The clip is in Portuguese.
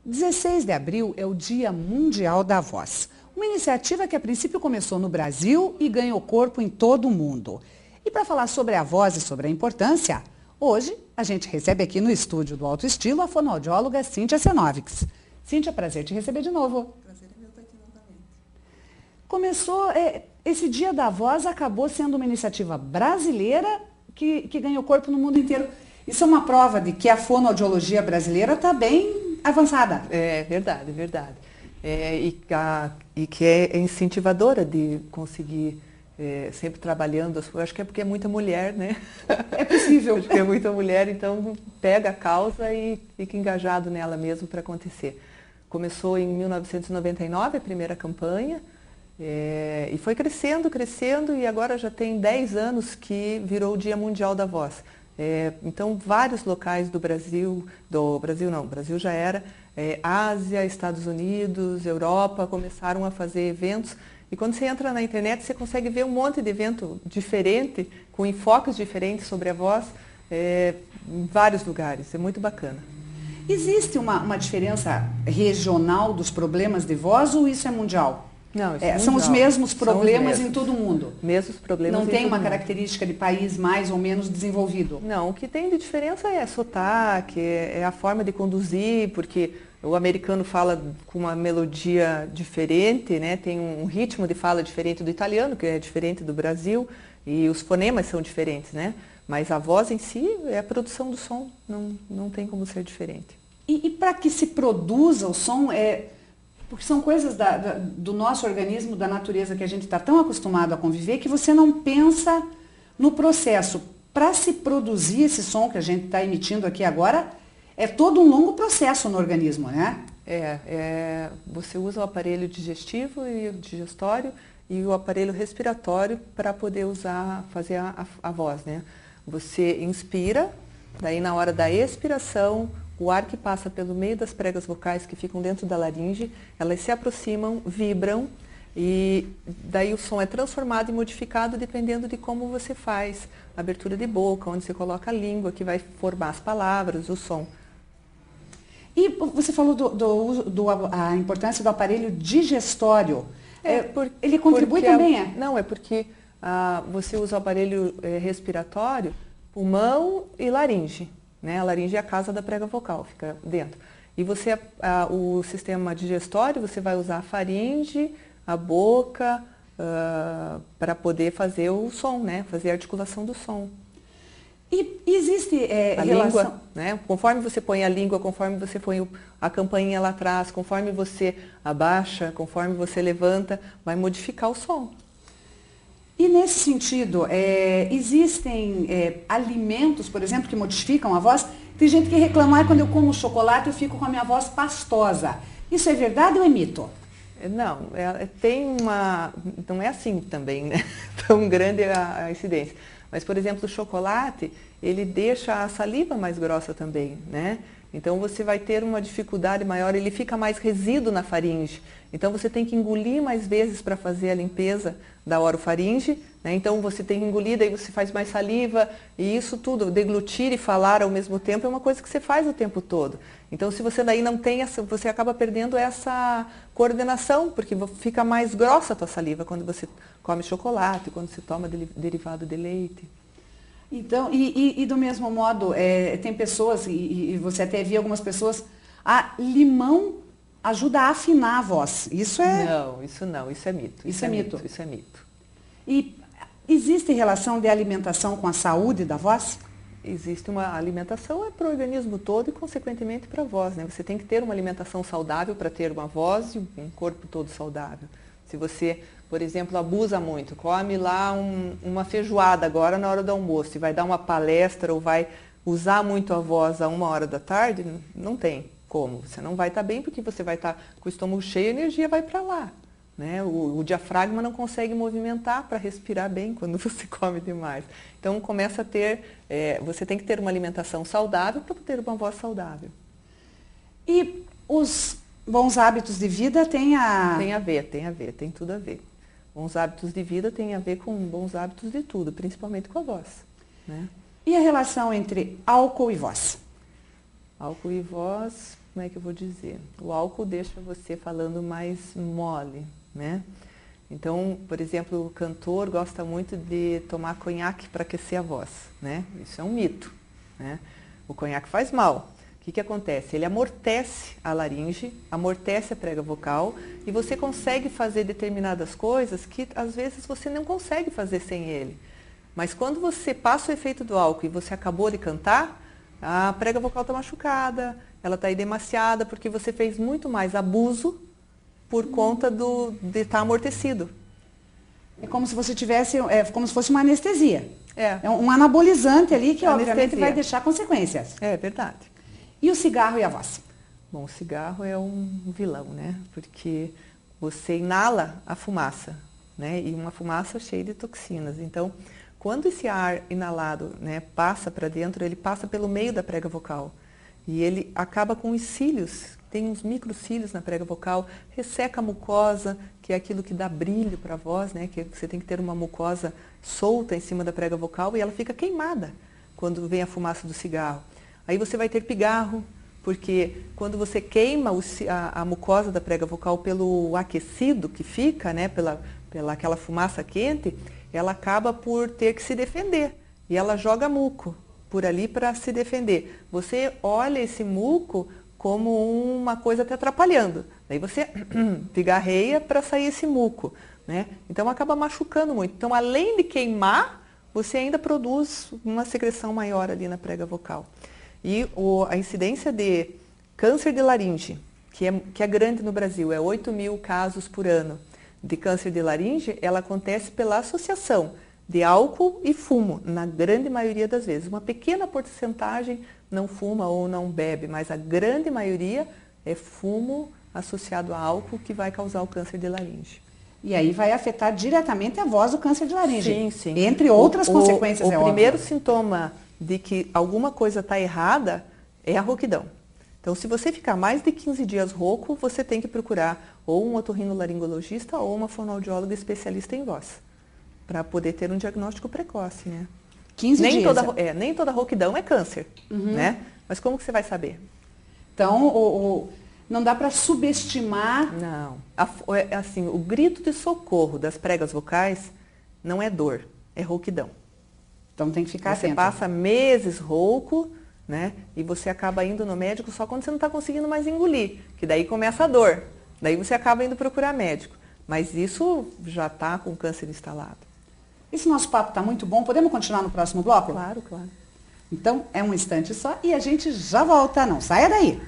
16 de abril é o Dia Mundial da Voz, uma iniciativa que a princípio começou no Brasil e ganhou corpo em todo o mundo. E para falar sobre a voz e sobre a importância, hoje a gente recebe aqui no estúdio do Alto Estilo a fonoaudióloga Cíntia Senovics. Cíntia, prazer te receber de novo. Prazer é meu estar aqui novamente. Esse Dia da Voz acabou sendo uma iniciativa brasileira que ganhou corpo no mundo inteiro. Isso é uma prova de que a fonoaudiologia brasileira está bem avançada. É verdade, é verdade. E que é incentivadora de conseguir sempre trabalhando. Eu acho que é porque é muita mulher, né? É possível. Acho que é muita mulher, então pega a causa e fica engajado nela mesmo para acontecer. Começou em 1999 a primeira campanha e foi crescendo, crescendo e agora já tem 10 anos que virou o Dia Mundial da Voz. Então, vários locais do Brasil já era, Ásia, Estados Unidos, Europa, começaram a fazer eventos. E quando você entra na internet, você consegue ver um monte de evento diferente, com enfoques diferentes sobre a voz, em vários lugares. É muito bacana. Existe uma diferença regional dos problemas de voz ou isso é mundial? Não, isso é mundial. São os mesmos problemas em todo o mundo? Mesmos problemas Não em tem todo uma mundo. característica de país mais ou menos desenvolvido? Não, o que tem de diferença é sotaque, é a forma de conduzir, porque o americano fala com uma melodia diferente, né? Tem um ritmo de fala diferente do italiano, que é diferente do Brasil, e os fonemas são diferentes, né? Mas a voz em si é a produção do som, não tem como ser diferente. E para que se produza o som, porque são coisas do nosso organismo, da natureza que a gente está tão acostumado a conviver, que você não pensa no processo. Para se produzir esse som que a gente está emitindo aqui agora, é todo um longo processo no organismo, né? Você usa o aparelho digestivo e o digestório e o aparelho respiratório para poder fazer a voz, né? Você inspira, daí na hora da expiração, o ar que passa pelo meio das pregas vocais que ficam dentro da laringe, elas se aproximam, vibram e daí o som é transformado e modificado dependendo de como você faz a abertura de boca, onde você coloca a língua, que vai formar as palavras, o som. E você falou a importância do aparelho digestório. Ele contribui também, Não, é porque você usa o aparelho respiratório, pulmão e laringe. Né? A laringe é a casa da prega vocal, fica dentro. E o sistema digestório, você vai usar a faringe, a boca, para poder fazer o som, né? Fazer a articulação do som. E existe a relação... língua, né? Conforme você põe a língua, conforme você põe a campainha lá atrás, conforme você abaixa, conforme você levanta, vai modificar o som. E nesse sentido, existem alimentos, por exemplo, que modificam a voz? Tem gente que reclama, quando eu como chocolate eu fico com a minha voz pastosa. Isso é verdade ou é mito? Não, não é assim também, né? Tão grande a incidência. Mas, por exemplo, o chocolate, ele deixa a saliva mais grossa também, né? Então você vai ter uma dificuldade maior, ele fica mais resíduo na faringe. Então você tem que engolir mais vezes para fazer a limpeza da orofaringe, né? Então você tem que engolir, daí você faz mais saliva, e isso tudo, deglutir e falar ao mesmo tempo é uma coisa que você faz o tempo todo. Então se você daí não tem você acaba perdendo essa coordenação, porque fica mais grossa a tua saliva quando você come chocolate, quando você toma derivado de leite. Então, e do mesmo modo, tem pessoas, e você até vê algumas pessoas, limão ajuda a afinar a voz. Isso é... Não, isso é mito. Isso é mito. Isso é mito. E existe relação de alimentação com a saúde da voz? Existe uma alimentação para o organismo todo e, consequentemente, para a voz, né? Você tem que ter uma alimentação saudável para ter uma voz e um corpo todo saudável. Se você, por exemplo, abusa muito, come lá uma feijoada agora na hora do almoço e vai dar uma palestra ou vai usar muito a voz a 1h da tarde, não tem como. Você não vai estar bem porque você vai estar com o estômago cheio e a energia vai para lá. Né? O diafragma não consegue movimentar para respirar bem quando você come demais. Então começa a ter, você tem que ter uma alimentação saudável para ter uma voz saudável. E os bons hábitos de vida têm tem tudo a ver. Bons hábitos de vida têm a ver com bons hábitos de tudo, principalmente com a voz. Né? E a relação entre álcool e voz? Álcool e voz, como é que eu vou dizer? O álcool deixa você falando mais mole, né? Então, por exemplo, o cantor gosta muito de tomar conhaque para aquecer a voz, né? Isso é um mito, né? O conhaque faz mal. O que acontece? Ele amortece a laringe, amortece a prega vocal e você consegue fazer determinadas coisas que às vezes você não consegue fazer sem ele. Mas quando você passa o efeito do álcool e você acabou de cantar, a prega vocal está machucada, ela está edemaciada porque você fez muito mais abuso por conta de estar amortecido. É como se você tivesse, como se fosse uma anestesia. É um anabolizante ali que Anestesia. obviamente vai deixar consequências. É verdade. E o cigarro e a voz? Bom, o cigarro é um vilão, né? Porque você inala a fumaça, né? E uma fumaça cheia de toxinas. Então, quando esse ar inalado, né, passa para dentro, ele passa pelo meio da prega vocal. E ele acaba com os cílios, tem uns microcílios na prega vocal, resseca a mucosa, que é aquilo que dá brilho para a voz, né? Que você tem que ter uma mucosa solta em cima da prega vocal e ela fica queimada quando vem a fumaça do cigarro. Aí você vai ter pigarro, porque quando você queima a mucosa da prega vocal pelo aquecido que fica, né, pela aquela fumaça quente, ela acaba por ter que se defender. E ela joga muco por ali para se defender. Você olha esse muco como uma coisa te atrapalhando. Daí você pigarreia para sair esse muco, né? Então acaba machucando muito. Então, além de queimar, você ainda produz uma secreção maior ali na prega vocal. E a incidência de câncer de laringe, que é grande no Brasil, é 8.000 casos por ano de câncer de laringe, ela acontece pela associação de álcool e fumo, na grande maioria das vezes. Uma pequena porcentagem não fuma ou não bebe, mas a grande maioria é fumo associado a álcool que vai causar o câncer de laringe. E aí vai afetar diretamente a voz do câncer de laringe. Sim, sim. Entre outras consequências, o primeiro sintoma de que alguma coisa está errada é a rouquidão. Então, se você ficar mais de 15 dias rouco, você tem que procurar ou um otorrinolaringologista ou uma fonoaudióloga especialista em voz, para poder ter um diagnóstico precoce, né? 15 dias. Nem toda rouquidão é câncer, né? Mas como que você vai saber? Então, não dá para subestimar. Não. Assim, o grito de socorro das pregas vocais não é dor, é rouquidão. Então tem que ficar atento. Você passa meses rouco, né? E você acaba indo no médico só quando você não está conseguindo mais engolir, que daí começa a dor. Daí você acaba indo procurar médico. Mas isso já está com câncer instalado. Esse nosso papo está muito bom. Podemos continuar no próximo bloco? Claro, claro. Então, é um instante só e a gente já volta. Não saia daí.